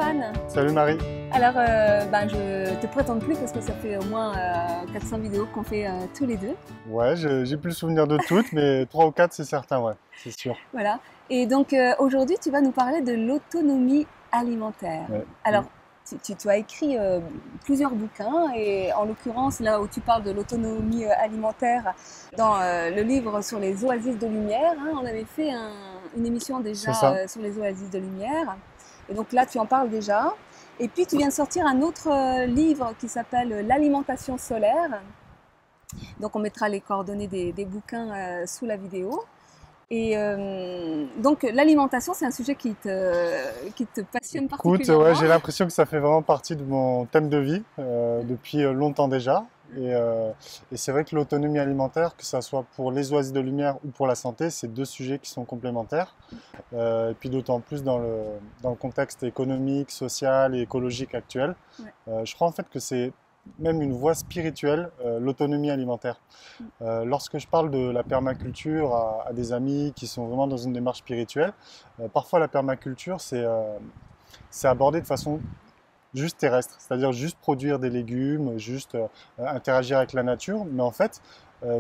Stéphane. Salut Marie. Alors, je te présente plus parce que ça fait au moins 400 vidéos qu'on fait tous les deux. Ouais, j'ai plus le souvenir de toutes, mais 3 ou 4 c'est certain, ouais, c'est sûr. Voilà. Et donc aujourd'hui, tu vas nous parler de l'autonomie alimentaire. Ouais. Alors, tu as écrit plusieurs bouquins et en l'occurrence, là où tu parles de l'autonomie alimentaire, dans le livre sur les oasis de lumière, hein, on avait fait une émission C'est ça. déjà sur les oasis de lumière. Et donc là, tu en parles déjà. Et puis, tu viens de sortir un autre livre qui s'appelle L'alimentation solaire. Donc, on mettra les coordonnées des bouquins sous la vidéo. Et donc, l'alimentation, c'est un sujet qui te passionne Écoute, particulièrement. ouais, j'ai l'impression que ça fait vraiment partie de mon thème de vie depuis longtemps déjà. Et c'est vrai que l'autonomie alimentaire, que ce soit pour les oasis de lumière ou pour la santé, c'est deux sujets qui sont complémentaires. Et puis d'autant plus dans le contexte économique, social et écologique actuel. Ouais. Je crois en fait que c'est même une voie spirituelle, l'autonomie alimentaire. Lorsque je parle de la permaculture à des amis qui sont vraiment dans une démarche spirituelle, parfois la permaculture, c'est abordé de façon juste terrestre, c'est-à-dire juste produire des légumes, juste interagir avec la nature. Mais en fait,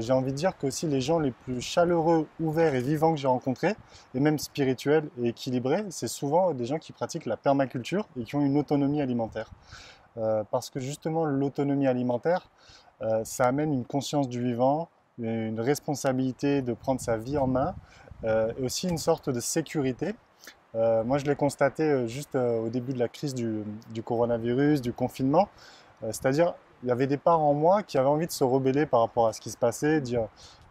j'ai envie de dire que aussi les gens les plus chaleureux, ouverts et vivants que j'ai rencontrés, et même spirituels et équilibrés, c'est souvent des gens qui pratiquent la permaculture et qui ont une autonomie alimentaire. Parce que justement, l'autonomie alimentaire, ça amène une conscience du vivant, une responsabilité de prendre sa vie en main, et aussi une sorte de sécurité. Moi, je l'ai constaté juste au début de la crise du coronavirus, du confinement. C'est-à-dire, il y avait des parts en moi qui avaient envie de se rebeller par rapport à ce qui se passait, dire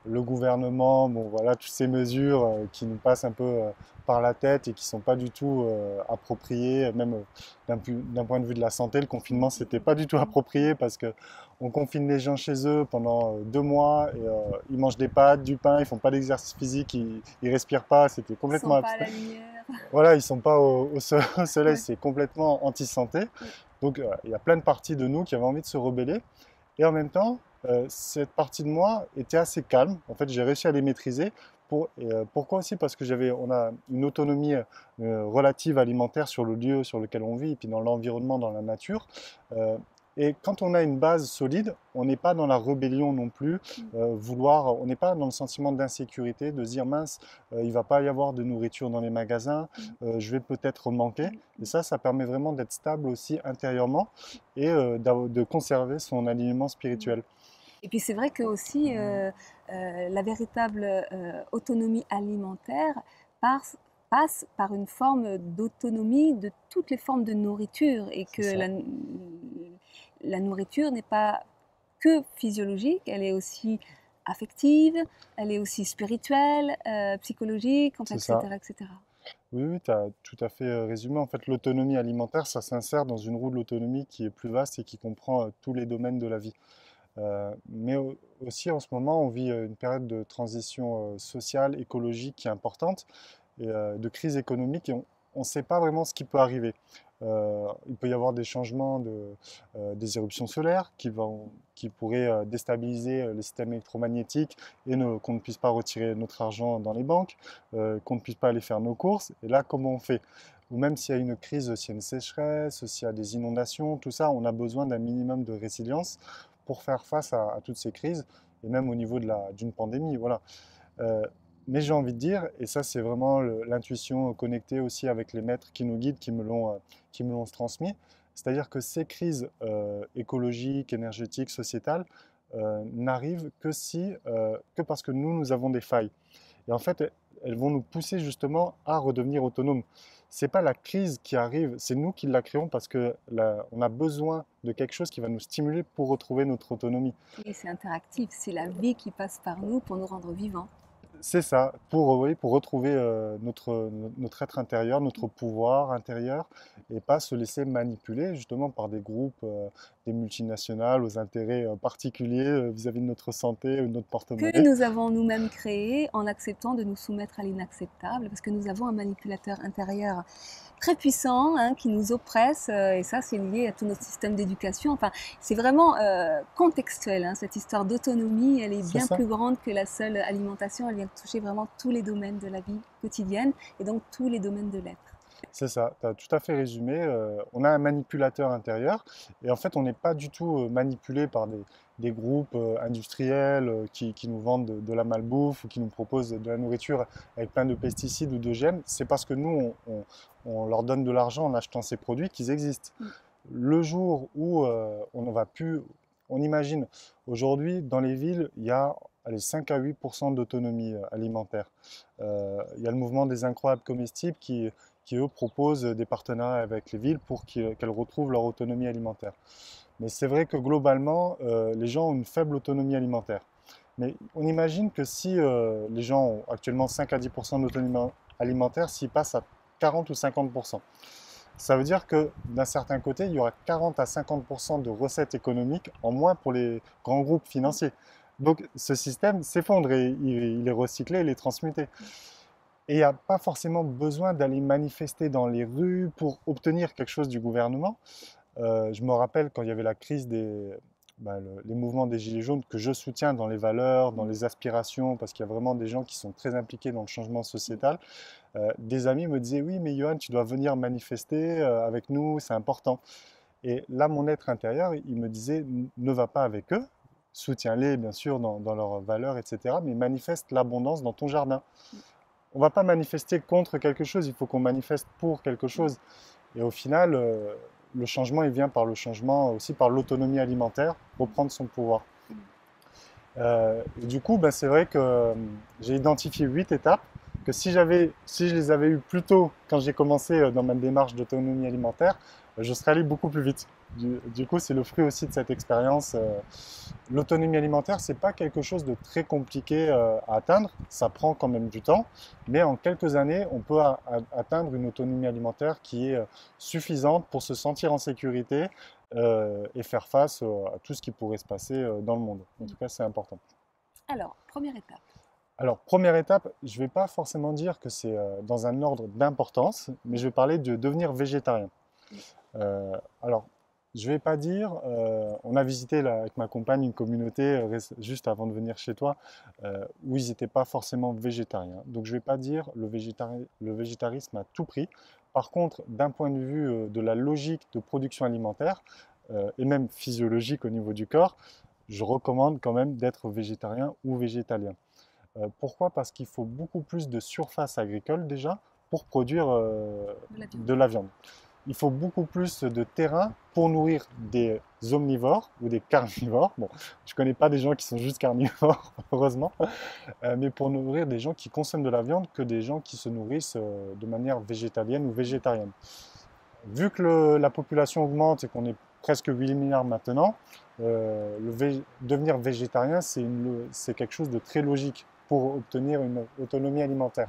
le gouvernement, bon voilà, toutes ces mesures qui nous passent un peu par la tête et qui ne sont pas du tout appropriées, même d'un point de vue de la santé, le confinement, c'était pas du tout approprié parce que on confine les gens chez eux pendant 2 mois et ils mangent des pâtes, du pain, ils font pas d'exercice physique, ils respirent pas, c'était Ils ne complètement sont pas à abstrait. la lumière. Voilà, ils sont pas au soleil, Ouais. c'est complètement anti-santé. Ouais. Donc il y a plein de parties de nous qui avaient envie de se rebeller. Et en même temps, cette partie de moi était assez calme. En fait, j'ai réussi à les maîtriser. Pourquoi aussi? Parce que on a une autonomie relative alimentaire sur le lieu sur lequel on vit, et puis dans l'environnement, dans la nature. Euh, et quand on a une base solide, on n'est pas dans la rébellion non plus, on n'est pas dans le sentiment d'insécurité, de se dire mince, il va pas y avoir de nourriture dans les magasins, je vais peut-être manquer. Et ça permet vraiment d'être stable aussi intérieurement et de conserver son alignement spirituel. Et puis c'est vrai que aussi la véritable autonomie alimentaire passe, passe par une forme d'autonomie de toutes les formes de nourriture et que C'est ça. la nourriture n'est pas que physiologique, elle est aussi affective, elle est aussi spirituelle, psychologique, enfin, C'est ça. etc., etc. Oui, oui, tu as tout à fait résumé. En fait, l'autonomie alimentaire, ça s'insère dans une roue de l'autonomie qui est plus vaste et qui comprend tous les domaines de la vie. Aussi, en ce moment, on vit une période de transition sociale, écologique qui est importante et de crise économique et on ne sait pas vraiment ce qui peut arriver. Il peut y avoir des changements des éruptions solaires qui pourraient déstabiliser les systèmes électromagnétiques et qu'on ne puisse pas retirer notre argent dans les banques, qu'on ne puisse pas aller faire nos courses. Et là, comment on fait? Ou même s'il y a une crise, s'il y a une sécheresse, s'il y a des inondations, tout ça, on a besoin d'un minimum de résilience pour faire face à toutes ces crises, et même au niveau d'une pandémie. Voilà. Euh, mais j'ai envie de dire, et ça c'est vraiment l'intuition connectée aussi avec les maîtres qui nous guident, qui me l'ont transmis, c'est-à-dire que ces crises écologiques, énergétiques, sociétales n'arrivent que parce que nous avons des failles. Et en fait, elles vont nous pousser justement à redevenir autonomes. C'est pas la crise qui arrive, c'est nous qui la créons parce que on a besoin de quelque chose qui va nous stimuler pour retrouver notre autonomie. Et c'est interactif, c'est la vie qui passe par nous pour nous rendre vivants. C'est ça, oui, pour retrouver notre être intérieur, notre pouvoir intérieur, et pas se laisser manipuler justement par des groupes, des multinationales aux intérêts particuliers vis-à-vis de notre santé ou de notre Que porte-monnaie. nous avons nous-mêmes créé en acceptant de nous soumettre à l'inacceptable, parce que nous avons un manipulateur intérieur très puissant hein, qui nous oppresse, et ça c'est lié à tout notre système d'éducation. Enfin, c'est vraiment contextuel, hein, cette histoire d'autonomie, elle est C'est bien ça. plus grande que la seule alimentation, elle vient toucher vraiment tous les domaines de la vie quotidienne et donc tous les domaines de l'être. C'est ça, tu as tout à fait résumé. On a un manipulateur intérieur et en fait, on n'est pas du tout manipulé par des groupes industriels qui nous vendent de la malbouffe ou qui nous proposent de la nourriture avec plein de pesticides ou de gènes. C'est parce que nous, on leur donne de l'argent en achetant ces produits qu'ils existent. Mm. Le jour où on ne va plus, on imagine, aujourd'hui, dans les villes, il y a allez, 5 à 8% d'autonomie alimentaire. Il y a le mouvement des incroyables comestibles qui, eux, proposent des partenariats avec les villes pour qu'elles retrouvent leur autonomie alimentaire. Mais c'est vrai que globalement, les gens ont une faible autonomie alimentaire. Mais on imagine que si les gens ont actuellement 5 à 10% d'autonomie alimentaire, s'ils passent à 40 ou 50%, ça veut dire que d'un certain côté, il y aura 40 à 50% de recettes économiques en moins pour les grands groupes financiers. Donc ce système s'effondre et il est recyclé, il est transmuté. Et il n'y a pas forcément besoin d'aller manifester dans les rues pour obtenir quelque chose du gouvernement. Je me rappelle quand il y avait la crise les mouvements des Gilets jaunes que je soutiens dans les valeurs, dans les aspirations, parce qu'il y a vraiment des gens qui sont très impliqués dans le changement sociétal. Des amis me disaient, oui, mais Johan, tu dois venir manifester avec nous, c'est important. Et là, mon être intérieur, il me disait, ne va pas avec eux, soutiens-les bien sûr dans leurs valeurs, etc., mais manifeste l'abondance dans ton jardin. On ne va pas manifester contre quelque chose, il faut qu'on manifeste pour quelque chose. Et au final, le changement, il vient par le changement, aussi par l'autonomie alimentaire, reprendre son pouvoir. Et du coup, ben, c'est vrai que j'ai identifié 8 étapes que si je les avais eues plus tôt quand j'ai commencé dans ma démarche d'autonomie alimentaire, je serais allé beaucoup plus vite. Du coup, c'est le fruit aussi de cette expérience. L'autonomie alimentaire, c'est pas quelque chose de très compliqué à atteindre. Ça prend quand même du temps, mais en quelques années, on peut atteindre une autonomie alimentaire qui est suffisante pour se sentir en sécurité et faire face à tout ce qui pourrait se passer dans le monde. En tout cas, c'est important. Alors, première étape. Alors, première étape, je ne vais pas forcément dire que c'est dans un ordre d'importance, mais je vais parler de devenir végétarien. Alors, je ne vais pas dire, on a visité là, avec ma compagne une communauté juste avant de venir chez toi où ils n'étaient pas forcément végétariens. Donc, je ne vais pas dire le végétarisme à tout prix. Par contre, d'un point de vue de la logique de production alimentaire et même physiologique au niveau du corps, je recommande quand même d'être végétarien ou végétalien. Pourquoi? Parce qu'il faut beaucoup plus de surface agricole déjà pour produire de la viande. Il faut beaucoup plus de terrain pour nourrir des omnivores ou des carnivores. Bon, je ne connais pas des gens qui sont juste carnivores, heureusement, mais pour nourrir des gens qui consomment de la viande que des gens qui se nourrissent de manière végétalienne ou végétarienne. Vu que la population augmente et qu'on est presque 8 milliards maintenant, devenir végétarien, c'est quelque chose de très logique pour obtenir une autonomie alimentaire.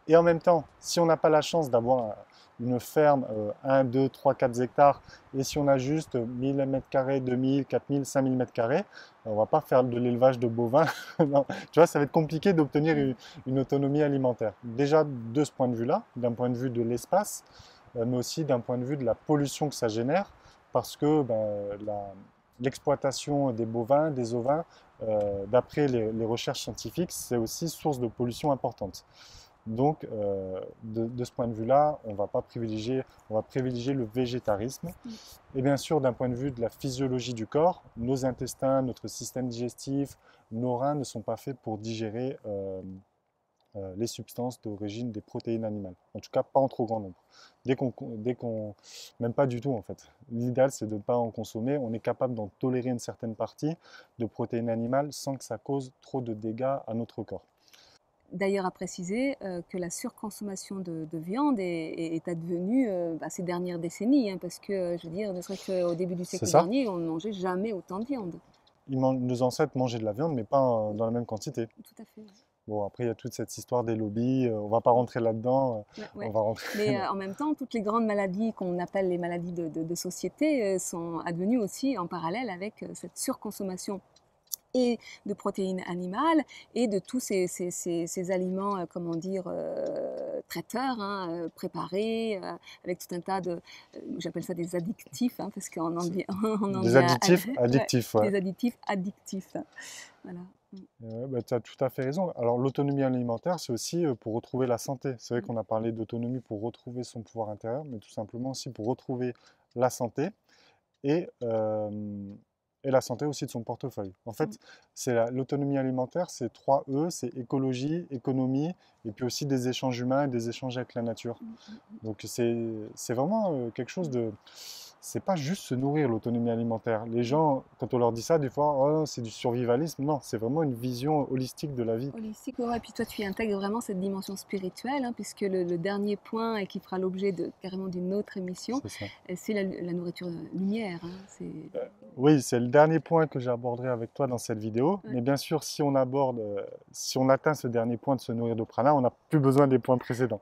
Et en même temps, si on n'a pas la chance d'avoir une ferme 1, 2, 3, 4 hectares, et si on a juste 1000 m², 2000, 4000, 5000 m², on ne va pas faire de l'élevage de bovins. Non. Tu vois, ça va être compliqué d'obtenir une autonomie alimentaire. Déjà de ce point de vue-là, d'un point de vue de l'espace, mais aussi d'un point de vue de la pollution que ça génère, parce que l'exploitation des bovins, des ovins, d'après les recherches scientifiques, c'est aussi source de pollution importante. Donc, de ce point de vue-là, on va privilégier le végétarisme. Et bien sûr, d'un point de vue de la physiologie du corps, nos intestins, notre système digestif, nos reins ne sont pas faits pour digérer les substances d'origine des protéines animales. En tout cas, pas en trop grand nombre. Même pas du tout en fait. L'idéal, c'est de ne pas en consommer. On est capable d'en tolérer une certaine partie de protéines animales sans que ça cause trop de dégâts à notre corps. D'ailleurs, à préciser que la surconsommation de viande est advenue ces dernières décennies, hein, parce que, je veux dire, ne serait-ce qu'au début du siècle dernier, on ne mangeait jamais autant de viande. Nos ancêtres mangeaient de la viande, mais pas dans la même quantité. Tout à fait. Bon, après, il y a toute cette histoire des lobbies, on ne va pas rentrer là-dedans. Ouais. On va rentrer... Mais en même temps, toutes les grandes maladies qu'on appelle les maladies de société sont advenues aussi en parallèle avec cette surconsommation et de protéines animales et de tous ces aliments, comment dire, traiteurs, hein, préparés, avec tout un tas de, j'appelle ça des addictifs, parce qu'en anglais, des additifs addictifs. Ouais. Des additifs addictifs. Voilà. Bah, tu as tout à fait raison. Alors l'autonomie alimentaire, c'est aussi pour retrouver la santé. C'est vrai Mm. qu'on a parlé d'autonomie pour retrouver son pouvoir intérieur, mais tout simplement aussi pour retrouver la santé et, euh, et la santé aussi de son portefeuille. En Mm. fait, l'autonomie alimentaire, c'est 3 E, c'est écologie, économie, et puis aussi des échanges humains et des échanges avec la nature. Mm. Mm. Donc c'est vraiment quelque chose Mm. de... C'est pas juste se nourrir l'autonomie alimentaire. Les Mm. gens, quand on leur dit ça, des fois, oh, c'est du survivalisme. Non, c'est vraiment une vision holistique de la vie. Holistique, ouais, ouais. Puis toi, tu y intègres vraiment cette dimension spirituelle, hein, puisque le dernier point, et qui fera l'objet de carrément d'une autre émission, C'est ça. c'est la nourriture lumière. Hein. Oui, c'est le dernier point que j'aborderai avec toi dans cette vidéo. Ouais. Mais bien sûr, si on atteint ce dernier point de se nourrir de prana, on n'a plus besoin des points précédents.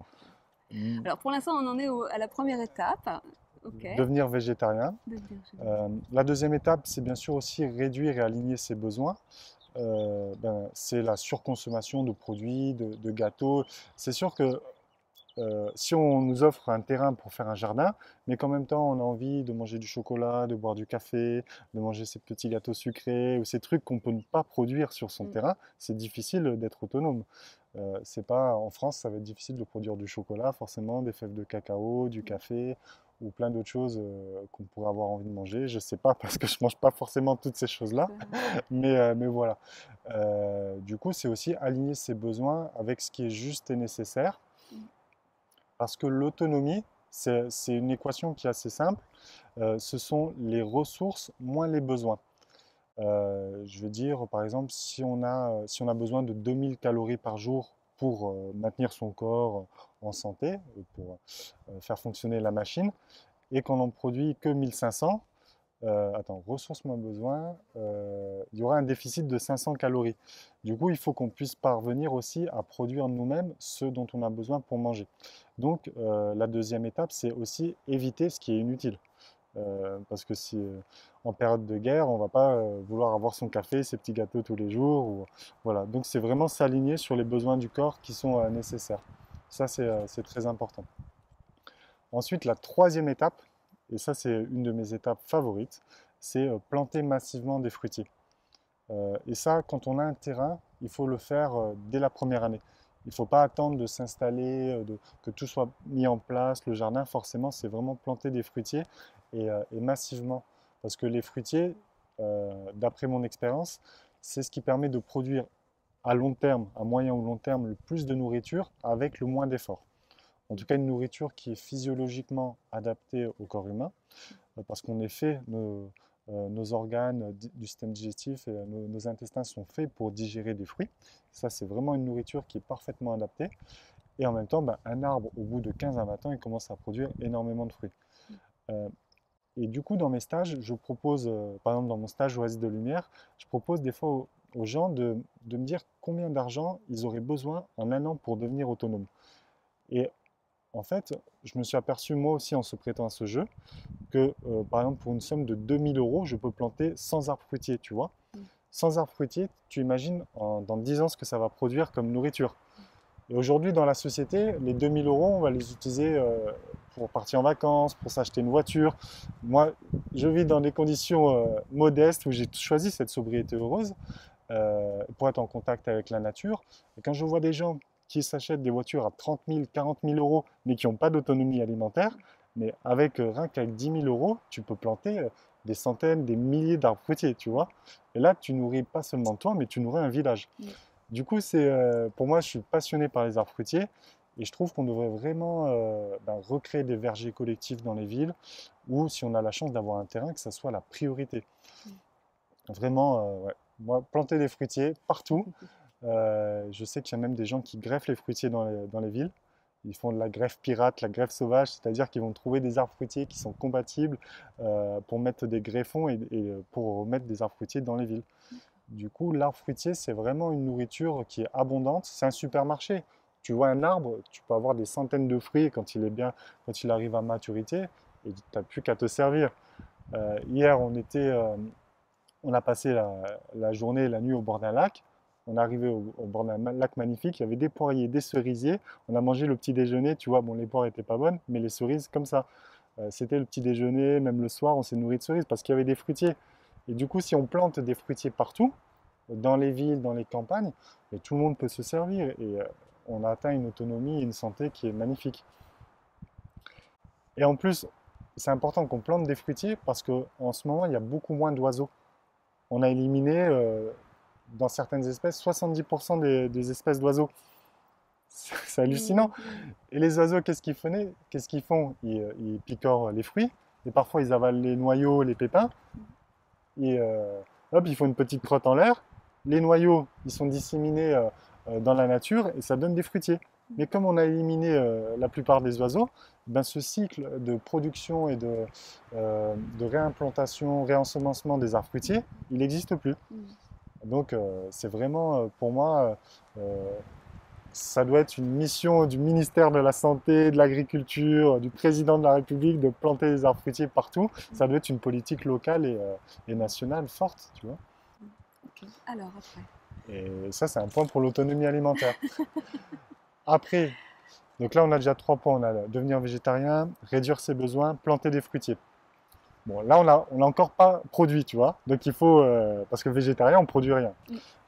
Mm. Alors pour l'instant, on en est à la première étape. Ok. Devenir végétarien. La deuxième étape, c'est bien sûr aussi réduire et aligner ses besoins. C'est la surconsommation de produits, de gâteaux. C'est sûr que si on nous offre un terrain pour faire un jardin, mais qu'en même temps on a envie de manger du chocolat, de boire du café, de manger ces petits gâteaux sucrés ou ces trucs qu'on ne peut pas produire sur son Mm. terrain, c'est difficile d'être autonome. C'est pas, en France, ça va être difficile de produire du chocolat, forcément, des fèves de cacao, du café ou plein d'autres choses qu'on pourrait avoir envie de manger. Je sais pas parce que je mange pas forcément toutes ces choses-là, mais voilà. Du coup, c'est aussi aligner ses besoins avec ce qui est juste et nécessaire. Mm. Parce que l'autonomie, c'est une équation qui est assez simple. Ce sont les ressources moins les besoins. Je veux dire, par exemple, si on a besoin de 2000 calories par jour pour maintenir son corps en santé, pour faire fonctionner la machine, et qu'on n'en produit que 1500, ressources moins besoins, il y aura un déficit de 500 calories. Du coup, il faut qu'on puisse parvenir aussi à produire nous-mêmes ce dont on a besoin pour manger. Donc, la deuxième étape, c'est aussi éviter ce qui est inutile. Parce que si en période de guerre, on ne va pas vouloir avoir son café, ses petits gâteaux tous les jours. Voilà. Donc, c'est vraiment s'aligner sur les besoins du corps qui sont nécessaires. Ça, c'est très important. Ensuite, la troisième étape, et ça c'est une de mes étapes favorites, c'est planter massivement des fruitiers. Et ça, quand on a un terrain, il faut le faire dès la première année. Il ne faut pas attendre de s'installer, que tout soit mis en place. Le jardin, forcément, c'est vraiment planter des fruitiers et massivement. Parce que les fruitiers, d'après mon expérience, c'est ce qui permet de produire à long terme, à moyen ou long terme, le plus de nourriture avec le moins d'efforts. En tout cas, une nourriture qui est physiologiquement adaptée au corps humain, parce qu'on est fait, nos organes du système digestif et nos intestins sont faits pour digérer des fruits. Ça, c'est vraiment une nourriture qui est parfaitement adaptée. Et en même temps, un arbre, au bout de 15 à 20 ans, il commence à produire énormément de fruits. Euh, et du coup, dans mes stages, je propose, par exemple dans mon stage Oasis de Lumière, je propose des fois aux gens de me dire combien d'argent ils auraient besoin en un an pour devenir autonomes. Et en fait, je me suis aperçu moi aussi en se prêtant à ce jeu que, par exemple, pour une somme de 2000 euros, je peux planter 100 arbres fruitiers, tu vois. 100 arbres fruitiers, tu imagines dans 10 ans ce que ça va produire comme nourriture. Et aujourd'hui, dans la société, les 2000 euros, on va les utiliser pour partir en vacances, pour s'acheter une voiture. Moi, je vis dans des conditions modestes où j'ai choisi cette sobriété heureuse pour être en contact avec la nature. Et quand je vois des gens qui s'achètent des voitures à 30 000, 40 000 euros, mais qui n'ont pas d'autonomie alimentaire, mais avec rien qu'avec 10 000 euros, tu peux planter des centaines, des milliers d'arbres fruitiers, tu vois. Et là, tu nourris pas seulement toi, mais tu nourris un village. Du coup, pour moi, je suis passionné par les arbres fruitiers et je trouve qu'on devrait vraiment recréer des vergers collectifs dans les villes ou si on a la chance d'avoir un terrain, que ça soit la priorité. Vraiment, ouais. Moi, planter des fruitiers partout. Je sais qu'il y a même des gens qui greffent les fruitiers dans les villes. Ils font de la greffe pirate, la greffe sauvage, c'est-à-dire qu'ils vont trouver des arbres fruitiers qui sont compatibles pour mettre des greffons et pour mettre des arbres fruitiers dans les villes. Du coup, l'arbre fruitier, c'est vraiment une nourriture qui est abondante. C'est un supermarché. Tu vois un arbre, tu peux avoir des centaines de fruits quand quand il arrive à maturité, et tu n'as plus qu'à te servir. Hier, on a passé la journée et la nuit au bord d'un lac. On est arrivé au bord d'un lac magnifique, il y avait des poiriers, des cerisiers. On a mangé le petit déjeuner, tu vois, bon, les poires n'étaient pas bonnes, mais les cerises, comme ça. C'était le petit déjeuner, même le soir, on s'est nourri de cerises parce qu'il y avait des fruitiers. Et du coup, si on plante des fruitiers partout, dans les villes, dans les campagnes, et tout le monde peut se servir. Et on a atteint une autonomie et une santé qui est magnifique. Et en plus, c'est important qu'on plante des fruitiers parce qu'en ce moment, il y a beaucoup moins d'oiseaux. On a éliminé, dans certaines espèces, 70% des espèces d'oiseaux. C'est hallucinant. Et les oiseaux, qu'est-ce qu'ils font? Ils picorent les fruits, et parfois ils avalent les noyaux, les pépins, et hop, ils font une petite crotte en l'air. Les noyaux, ils sont disséminés dans la nature, et ça donne des fruitiers. Mais comme on a éliminé la plupart des oiseaux, ben ce cycle de production et de réimplantation, réensemencement des arbres fruitiers, il n'existe plus. Donc c'est vraiment, pour moi, ça doit être une mission du ministère de la Santé, de l'Agriculture, du président de la République de planter des arbres fruitiers partout. Ça doit être une politique locale et nationale forte, tu vois. Ok. Alors après. Et ça, c'est un point pour l'autonomie alimentaire. Après, donc là, on a déjà 3 points. On a devenir végétarien, réduire ses besoins, planter des fruitiers. Bon, là, on l'a encore pas produit, tu vois. Donc il faut, parce que végétarien, on produit rien.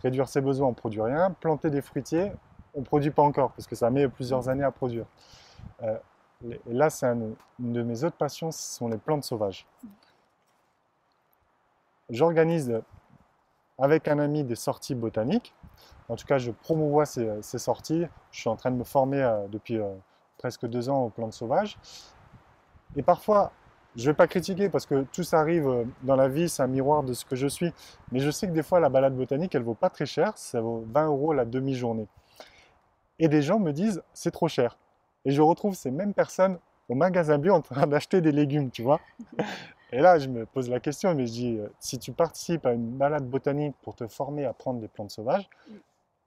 Réduire ses besoins, on produit rien. Planter des fruitiers, on ne produit pas encore, parce que ça met plusieurs années à produire. Euh, et là, c'est une de mes autres passions, ce sont les plantes sauvages. J'organise avec un ami des sorties botaniques. En tout cas, je promouvois ces sorties. Je suis en train de me former depuis presque 2 ans aux plantes sauvages. Et parfois, je ne vais pas critiquer parce que tout ça arrive dans la vie, c'est un miroir de ce que je suis. Mais je sais que des fois, la balade botanique, elle ne vaut pas très cher. Ça vaut 20 € la demi-journée. Et des gens me disent, c'est trop cher. Et je retrouve ces mêmes personnes au magasin bio en train d'acheter des légumes, tu vois. Et là, je me pose la question, mais je dis, si tu participes à une balade botanique pour te former à prendre des plantes sauvages,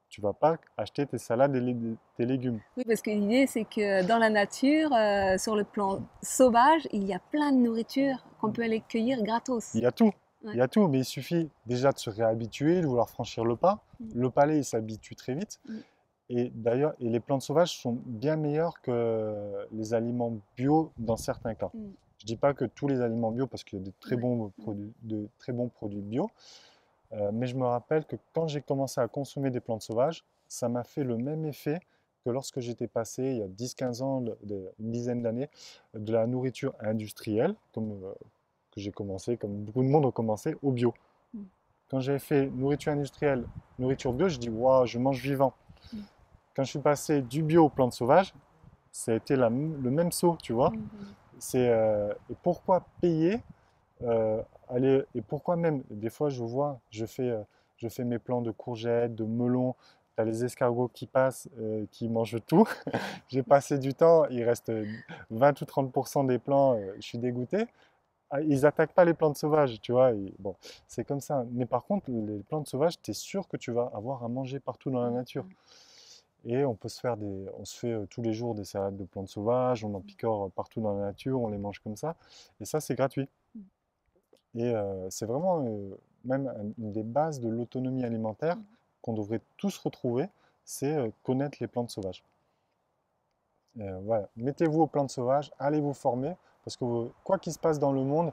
tu vas pas acheter tes salades et tes légumes. Oui, parce que l'idée, c'est que dans la nature, sur le plan sauvage, il y a plein de nourriture qu'on peut aller cueillir gratos. Il y a tout, Ouais. il y a tout, mais il suffit déjà de se réhabituer, de vouloir franchir le pas. Le palais, il s'habitue très vite. Et d'ailleurs, les plantes sauvages sont bien meilleures que les aliments bio dans certains cas. Je ne dis pas que tous les aliments bio, parce qu'il y a de très bons produits bio, mais je me rappelle que quand j'ai commencé à consommer des plantes sauvages, ça m'a fait le même effet que lorsque j'étais passé, il y a 10-15 ans, une dizaine d'années, de la nourriture industrielle, que j'ai commencé, comme beaucoup de monde ont commencé, au bio. Quand j'ai fait nourriture industrielle, nourriture bio, je dis, waouh, je mange vivant. Quand je suis passé du bio aux plantes sauvages, ça a été le même saut, tu vois. Et pourquoi payer et pourquoi même, des fois je fais mes plants de courgettes, de melons, tu as les escargots qui passent, qui mangent tout. J'ai passé du temps, il reste 20 ou 30% des plants, je suis dégoûté. Ah, ils n'attaquent pas les plantes sauvages, tu vois. Bon, c'est comme ça. Mais par contre, les plantes sauvages, tu es sûr que tu vas avoir à manger partout dans la nature. Et on se fait tous les jours des salades de plantes sauvages, on en picore partout dans la nature, on les mange comme ça. Et ça, c'est gratuit. Et c'est vraiment même une des bases de l'autonomie alimentaire qu'on devrait tous retrouver, c'est connaître les plantes sauvages. Voilà. Mettez-vous aux plantes sauvages, allez vous former, parce que quoi qu'il se passe dans le monde,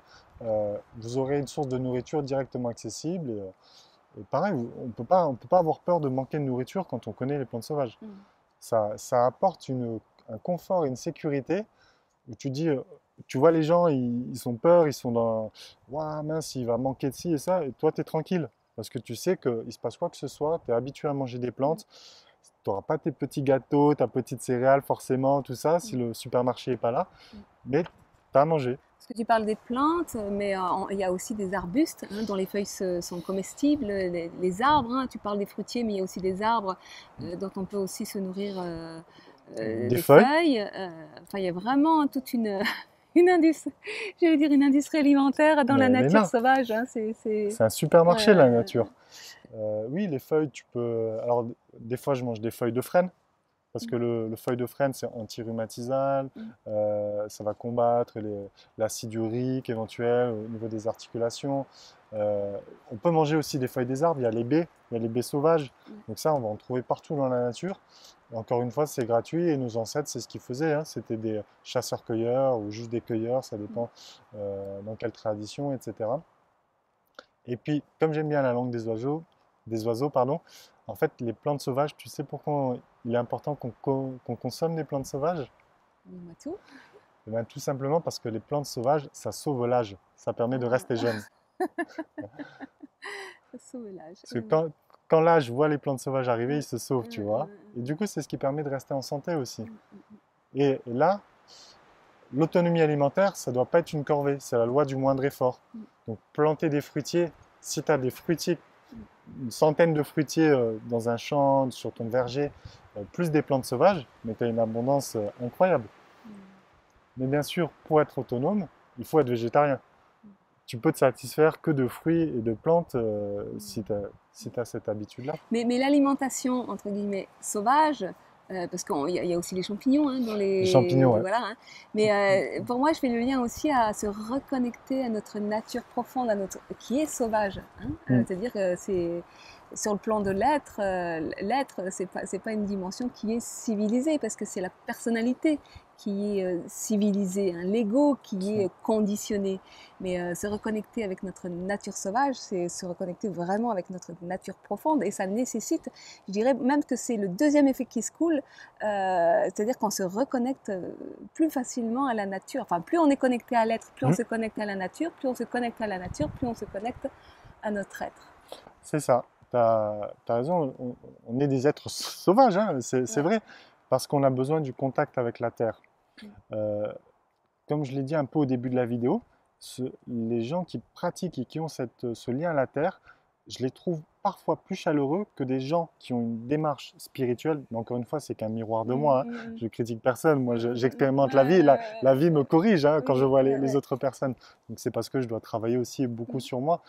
vous aurez une source de nourriture directement accessible. Et pareil, on peut pas avoir peur de manquer de nourriture quand on connaît les plantes sauvages. Ça apporte un confort et une sécurité où tu dis, tu vois les gens, ils ont peur, ils sont dans, waouh mince, il va manquer de ci et ça, et toi tu es tranquille, parce que tu sais qu'il se passe quoi que ce soit, tu es habitué à manger des plantes, tu n'auras pas tes petits gâteaux, ta petite céréale forcément, tout ça, si le supermarché n'est pas là, mais tu as à manger. Parce que tu parles des plantes, mais il y a aussi des arbustes hein, dont les feuilles sont comestibles, les arbres, hein, tu parles des fruitiers, mais il y a aussi des arbres dont on peut aussi se nourrir Des des feuilles. feuilles. Enfin, il y a vraiment toute une industrie, j'allais dire une industrie alimentaire dans la Mais nature non, sauvage. Hein, c'est un supermarché la ouais, nature. Oui, les feuilles, tu peux. Alors, des fois, je mange des feuilles de frêne, parce que le feuille de frêne, c'est anti-rhumatisal, ça va combattre l'acide urique éventuel au niveau des articulations. On peut manger aussi des feuilles des arbres, il y a les baies sauvages, donc ça, on va en trouver partout dans la nature. Et encore une fois, c'est gratuit et nos ancêtres, c'est ce qu'ils faisaient, hein. C'était des chasseurs-cueilleurs ou juste des cueilleurs, ça dépend dans quelle tradition, etc. Et puis, comme j'aime bien la langue des oiseaux, des oiseaux, pardon. En fait, les plantes sauvages, tu sais pourquoi il est important qu'on consomme des plantes sauvages? Dis-moi tout. Eh bien, tout simplement parce que les plantes sauvages, ça sauve l'âge, ça permet de rester Ah, jeune. sauvage. Parce que quand l'âge voit les plantes sauvages arriver, il Ouais, se sauve, tu ouais, vois. ouais, Et du coup, c'est ce qui permet de rester en santé aussi. ouais. Et là, l'autonomie alimentaire, ça ne doit pas être une corvée, c'est la loi du moindre effort. Donc planter des fruitiers, si tu as des fruitiers, une centaine de fruitiers dans un champ, sur ton verger, plus des plantes sauvages, mais tu as une abondance incroyable. Mais bien sûr, pour être autonome, il faut être végétarien. Tu peux te satisfaire que de fruits et de plantes si tu as cette habitude-là. Mais l'alimentation, entre guillemets, sauvage, parce qu'il y a aussi les champignons hein, dans Les champignons, ouais. Voilà, hein. Mais pour moi, je fais le lien aussi à se reconnecter à notre nature profonde, qui est sauvage. Hein. Mm. C'est-à-dire que c'est sur le plan de l'être, l'être, c'est pas une dimension qui est civilisée, parce que c'est la personnalité qui est civilisée, hein, l'ego qui est conditionné. Mais se reconnecter avec notre nature sauvage, c'est se reconnecter vraiment avec notre nature profonde. Et ça nécessite, je dirais même que c'est le deuxième effet qui se coule, c'est-à-dire qu'on se reconnecte plus facilement à la nature. Enfin, plus on est connecté à l'être, plus on Mm. se connecte à la nature, plus on se connecte à la nature, plus on se connecte à notre être. C'est ça, tu as raison, on est des êtres sauvages, hein, c'est Ouais. vrai, parce qu'on a besoin du contact avec la terre. Mm. Euh, Comme je l'ai dit un peu au début de la vidéo, les gens qui pratiquent et qui ont ce lien à la terre, je les trouve parfois plus chaleureux que des gens qui ont une démarche spirituelle. Mais encore une fois, c'est qu'un miroir de moi, hein. Mm, Je critique personne, moi j'expérimente la ouais, vie, ouais, la vie me corrige hein, quand je oui, vois ouais, les ouais. autres personnes. Donc c'est parce que je dois travailler aussi beaucoup sur moi.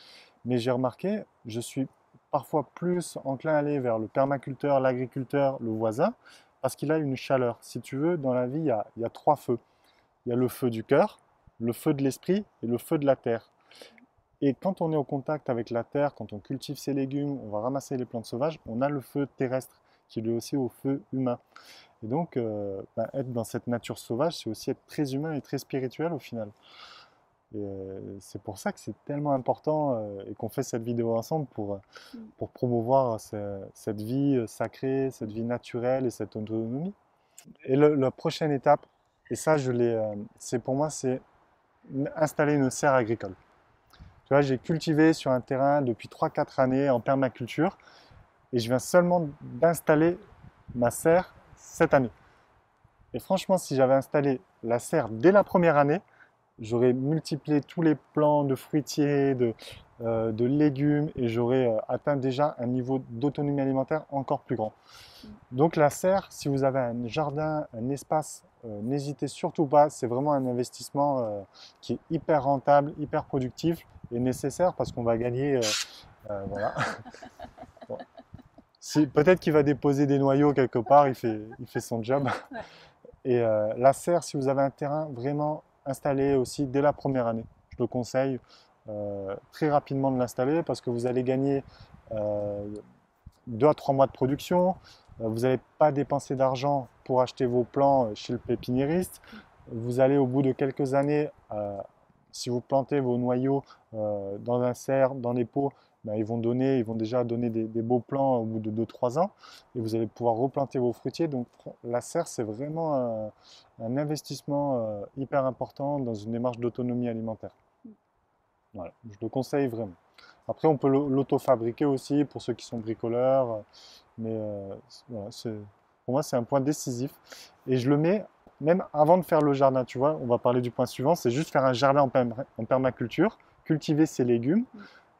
Mais j'ai remarqué, je suis parfois plus enclin à aller vers le permaculteur, l'agriculteur, le voisin, parce qu'il a une chaleur. Si tu veux, dans la vie, il y a trois feux. Il y a le feu du cœur, le feu de l'esprit et le feu de la terre. Et quand on est au contact avec la terre, quand on cultive ses légumes, on va ramasser les plantes sauvages, on a le feu terrestre qui est lui aussi au feu humain. Et donc, être dans cette nature sauvage, c'est aussi être très humain et très spirituel au final. Et c'est pour ça que c'est tellement important et qu'on fait cette vidéo ensemble pour promouvoir cette vie sacrée, cette vie naturelle et cette autonomie. Et la prochaine étape, et ça, c'est pour moi, c'est installer une serre agricole. Tu vois, j'ai cultivé sur un terrain depuis 3 4 années en permaculture et je viens seulement d'installer ma serre cette année. Et franchement, si j'avais installé la serre dès la première année, j'aurais multiplié tous les plants de fruitiers, de légumes et j'aurais atteint déjà un niveau d'autonomie alimentaire encore plus grand. Donc la serre, si vous avez un jardin, un espace, n'hésitez surtout pas, c'est vraiment un investissement qui est hyper rentable, hyper productif et nécessaire parce qu'on va gagner, voilà. Bon. Peut-être qu'il va déposer des noyaux quelque part, il fait son job. Ouais. Et la serre, si vous avez un terrain, vraiment installé aussi dès la première année. Je le conseille très rapidement de l'installer parce que vous allez gagner euh, 2 à 3 mois de production. Vous n'allez pas dépenser d'argent pour acheter vos plants chez le pépiniériste. Vous allez au bout de quelques années, si vous plantez vos noyaux dans un serre, dans des pots, ben, ils vont déjà donner des beaux plants au bout de 2 3 ans et vous allez pouvoir replanter vos fruitiers. Donc la serre, c'est vraiment un investissement hyper important dans une démarche d'autonomie alimentaire. Voilà, je le conseille vraiment. Après, on peut l'auto-fabriquer aussi pour ceux qui sont bricoleurs, mais voilà, pour moi, c'est un point décisif. Et je le mets même avant de faire le jardin, tu vois. On va parler du point suivant, c'est juste faire un jardin en permaculture, cultiver ses légumes.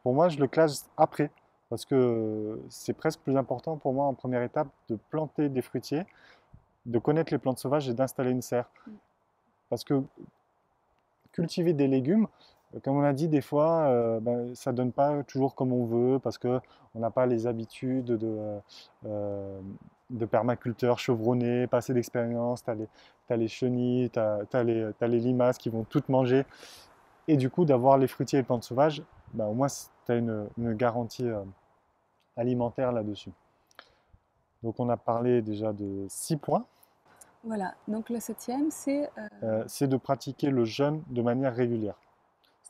Pour moi, je le classe après, parce que c'est presque plus important pour moi en première étape de planter des fruitiers, de connaître les plantes sauvages et d'installer une serre. Parce que cultiver des légumes, comme on a dit, des fois, ça ne donne pas toujours comme on veut parce qu'on n'a pas les habitudes de permaculteurs chevronnés, pas assez d'expérience, tu as les chenilles, t'as les limaces qui vont toutes manger. Et du coup, d'avoir les fruitiers et les plantes sauvages, au moins, tu as une garantie alimentaire là-dessus. Donc, on a parlé déjà de 6 points. Voilà, donc le septième, c'est C'est de pratiquer le jeûne de manière régulière.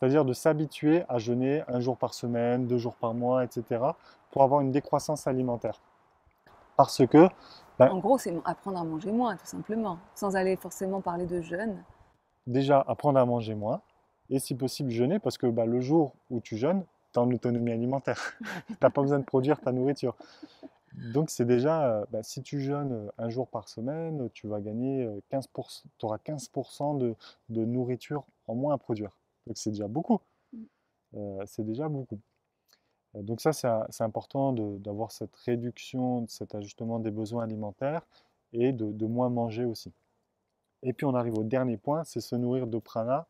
C'est-à-dire de s'habituer à jeûner 1 jour par semaine, 2 jours par mois, etc. pour avoir une décroissance alimentaire. Parce que, En gros, c'est apprendre à manger moins, tout simplement, sans aller forcément parler de jeûne. déjà, apprendre à manger moins, et si possible jeûner, parce que le jour où tu jeûnes, tu es en autonomie alimentaire. Tu n'as pas besoin de produire ta nourriture. Donc c'est déjà, si tu jeûnes 1 jour par semaine, tu vas gagner 15%, tu auras 15% de nourriture en moins à produire. Donc c'est déjà beaucoup. Mm. C'est déjà beaucoup. Donc ça, c'est important d'avoir cette réduction, cet ajustement des besoins alimentaires et de moins manger aussi. Et puis on arrive au dernier point, c'est se nourrir de prana,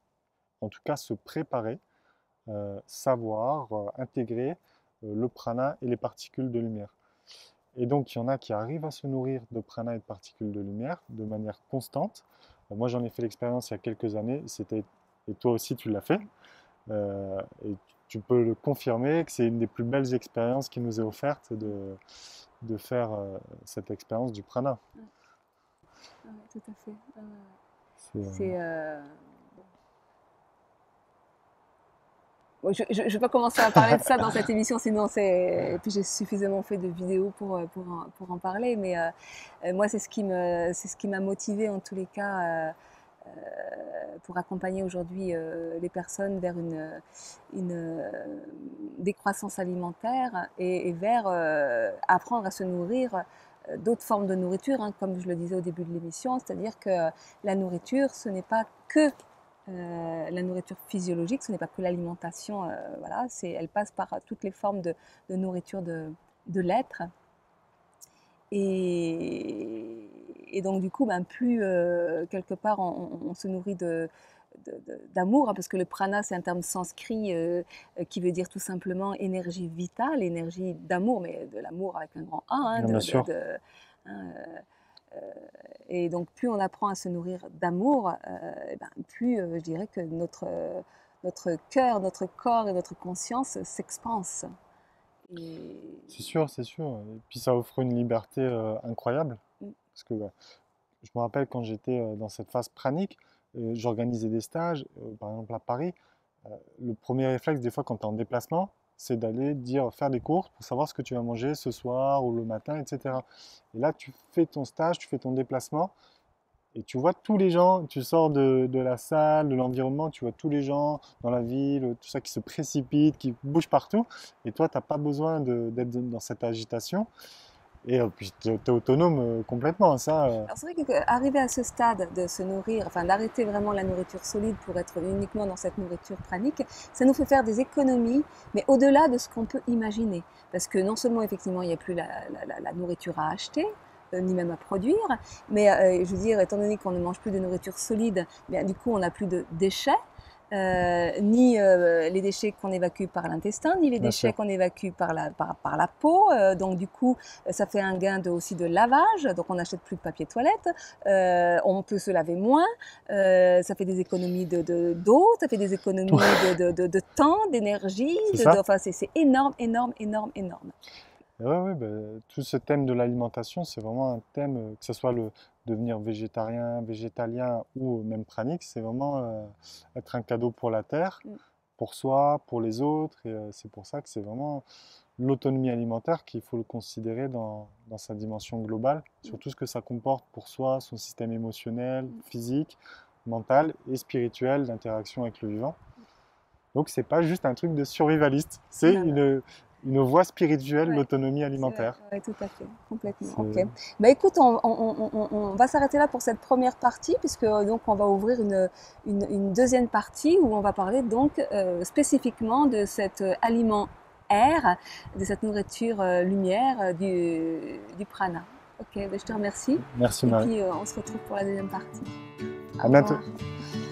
en tout cas se préparer, savoir intégrer le prana et les particules de lumière. Et donc il y en a qui arrivent à se nourrir de prana et de particules de lumière de manière constante. Moi j'en ai fait l'expérience il y a quelques années, et toi aussi tu l'as fait. Et tu peux le confirmer que c'est une des plus belles expériences qui nous est offerte de faire cette expérience du prana. Ouais, tout à fait. C'est, Bon, je ne vais pas commencer à parler de ça dans cette émission, sinon et puis j'ai suffisamment fait de vidéos pour en parler, mais moi c'est ce qui m'a motivée en tous les cas pour accompagner aujourd'hui les personnes vers une décroissance alimentaire et vers apprendre à se nourrir d'autres formes de nourriture, hein, comme je le disais au début de l'émission, c'est-à-dire que la nourriture, ce n'est pas que la nourriture physiologique, ce n'est pas que l'alimentation, voilà, elle passe par toutes les formes de nourriture de l'être. Et donc du coup, plus quelque part on se nourrit d'amour, hein, parce que le prana c'est un terme sanskrit qui veut dire tout simplement énergie vitale, énergie d'amour, mais de l'amour avec un grand A, hein, bien sûr. Hein, et donc plus on apprend à se nourrir d'amour, plus je dirais que notre cœur, notre corps et notre conscience s'expansent. C'est sûr, c'est sûr. Et puis ça offre une liberté incroyable. Mm. Parce que je me rappelle quand j'étais dans cette phase pranique, j'organisais des stages, par exemple à Paris. Le premier réflexe, des fois, quand tu es en déplacement, c'est d'aller faire des courses pour savoir ce que tu vas manger ce soir ou le matin, etc. Et là, tu fais ton stage, tu fais ton déplacement, et tu vois tous les gens, tu sors de la salle, de l'environnement, tu vois tous les gens dans la ville, tout ça qui se précipite, qui bouge partout, et toi, tu n'as pas besoin d'être dans cette agitation. Et puis, tu es autonome complètement, hein, ça. Alors c'est vrai qu'arriver à ce stade de se nourrir, enfin d'arrêter vraiment la nourriture solide pour être uniquement dans cette nourriture pranique, ça nous fait faire des économies, mais au-delà de ce qu'on peut imaginer. Parce que non seulement effectivement il n'y a plus la nourriture à acheter, ni même à produire, mais je veux dire, étant donné qu'on ne mange plus de nourriture solide, bien, du coup on n'a plus de déchets. Ni les déchets qu'on évacue par l'intestin, ni les Bien déchets sûr. qu'on évacue par la peau. Donc du coup, ça fait un gain aussi de lavage. Donc on n'achète plus de papier toilette. On peut se laver moins. Ça fait des économies d'eau. Ça fait des économies de temps, d'énergie. C'est ça. Enfin, c'est énorme, énorme, énorme, énorme. Ouais, tout ce thème de l'alimentation, c'est vraiment un thème, que ce soit le devenir végétarien, végétalien ou même pranique, c'est vraiment être un cadeau pour la terre, Mm. pour soi, pour les autres. Et c'est pour ça que c'est vraiment l'autonomie alimentaire qu'il faut le considérer dans sa dimension globale, sur tout ce que ça comporte pour soi, son système émotionnel, physique, mental et spirituel d'interaction avec le vivant. Donc c'est pas juste un truc de survivaliste, c'est Non. une voie spirituelle, Ouais. l'autonomie alimentaire. Oui, tout à fait, complètement. C'est- Ok. Bah écoute, on va s'arrêter là pour cette première partie, puisque donc on va ouvrir une deuxième partie où on va parler donc spécifiquement de cet aliment air, de cette nourriture lumière du prana. Ok, bah je te remercie. Merci Et Marie. puis on se retrouve pour la deuxième partie. À Au bientôt. revoir.